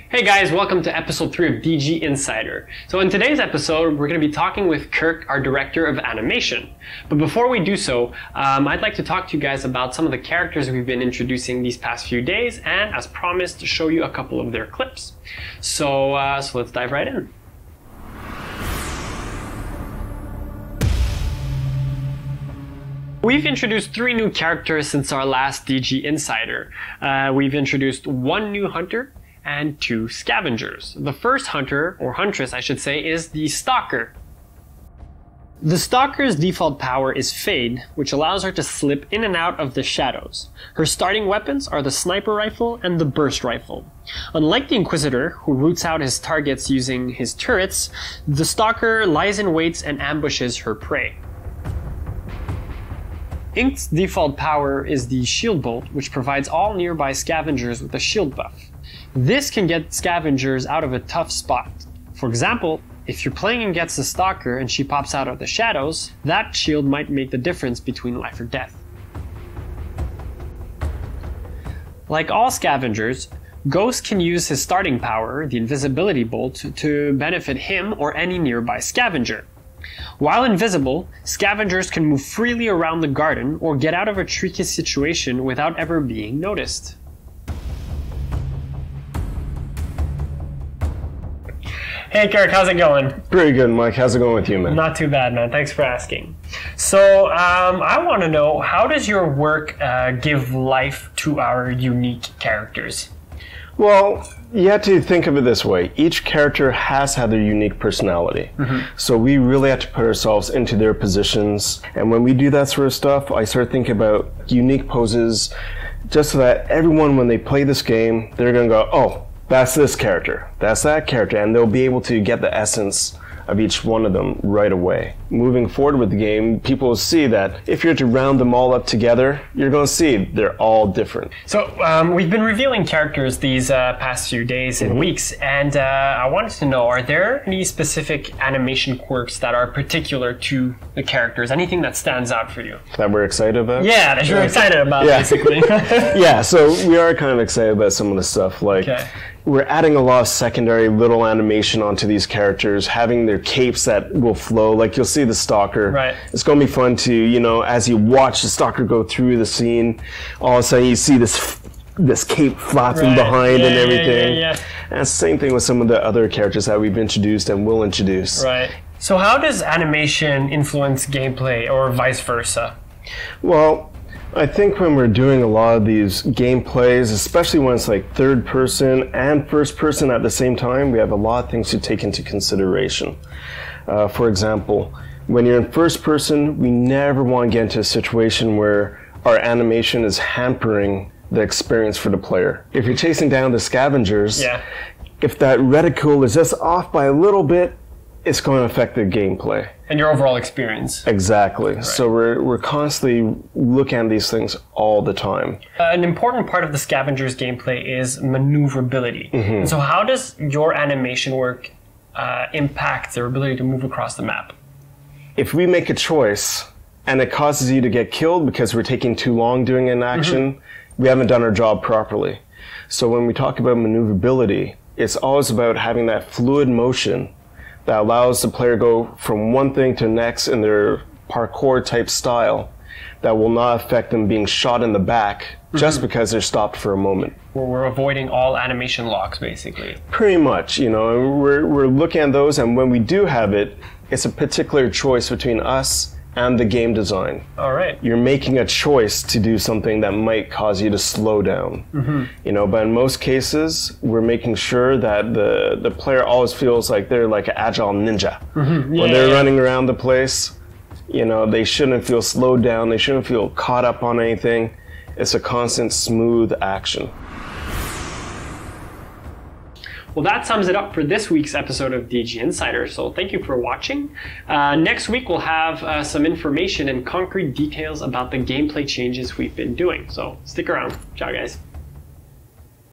Hey guys, welcome to episode 3 of DG Insider. So in today's episode, we're going to be talking with Kirk, our director of animation. But before we do so, I'd like to talk to you guys about some of the characters we've been introducing these past few days, and as promised, to show you a couple of their clips. So let's dive right in. We've introduced 3 new characters since our last DG Insider. We've introduced 1 new hunter and 2 scavengers. The first hunter, or huntress I should say, is the Stalker. The Stalker's default power is Fade, which allows her to slip in and out of the shadows. Her starting weapons are the sniper rifle and the burst rifle. Unlike the Inquisitor, who roots out his targets using his turrets, the Stalker lies in wait and ambushes her prey. Inked's default power is the Shield Bolt, which provides all nearby scavengers with a shield buff. This can get scavengers out of a tough spot. For example, if you're playing against the Stalker and she pops out of the shadows, that shield might make the difference between life or death. Like all scavengers, Ghost can use his starting power, the Invisibility Bolt, to benefit him or any nearby scavenger. While invisible, scavengers can move freely around the garden or get out of a tricky situation without ever being noticed. Hey Kirk, how's it going? Pretty good, Mike. How's it going with you, man? Not too bad, man. Thanks for asking. So, I want to know, how does your work give life to our unique characters? Well, you have to think of it this way. Each character has had their unique personality. So we really have to put ourselves into their positions. And when we do that sort of stuff, I start thinking about unique poses, just so that everyone, when they play this game, they're going to go, oh, that's this character, that's that character, and they'll be able to get the essence of each one of them right away. Moving forward with the game, people will see that if you're to round them all up together, you're going to see they're all different. So we've been revealing characters these past few days and weeks, and I wanted to know, are there any specific animation quirks that are particular to the characters? Anything that stands out for you? That we're excited about? Yeah, that you're excited about, basically. Yeah, so we are kind of excited about some of the stuff. Like, we're adding a lot of secondary little animation onto these characters, having their capes that will flow. Like, you'll see the Stalker. Right. It's going to be fun to, you know, as you watch the Stalker go through the scene, all of a sudden you see this cape flapping behind and everything. And it's the same thing with some of the other characters that we've introduced and will introduce. Right. So how does animation influence gameplay, or vice versa? Well, I think when we're doing a lot of these gameplays, especially when it's like third person and first person at the same time, we have a lot of things to take into consideration. For example, when you're in first person, we never want to get into a situation where our animation is hampering the experience for the player. If you're chasing down the scavengers, if that reticle is just off by a little bit, it's going to affect the gameplay. And your overall experience. Exactly. Right. So we're constantly looking at these things all the time. An important part of the Scavengers gameplay is maneuverability. And so how does your animation work impact their ability to move across the map? If we make a choice and it causes you to get killed because we're taking too long doing an action, we haven't done our job properly. So when we talk about maneuverability, it's always about having that fluid motion that allows the player to go from one thing to the next in their parkour type style that will not affect them being shot in the back just because they're stopped for a moment. We're avoiding all animation locks, basically. Pretty much, you know, and we're looking at those, and when we do have it, it's a particular choice between us and the game design. All right. You're making a choice to do something that might cause you to slow down. You know, but in most cases, we're making sure that the player always feels like they're like an agile ninja. When they're running around the place, you know, they shouldn't feel slowed down. They shouldn't feel caught up on anything. It's a constant, smooth action. Well, that sums it up for this week's episode of DG Insider, so thank you for watching. Next week, we'll have some information and concrete details about the gameplay changes we've been doing, so stick around. Ciao, guys.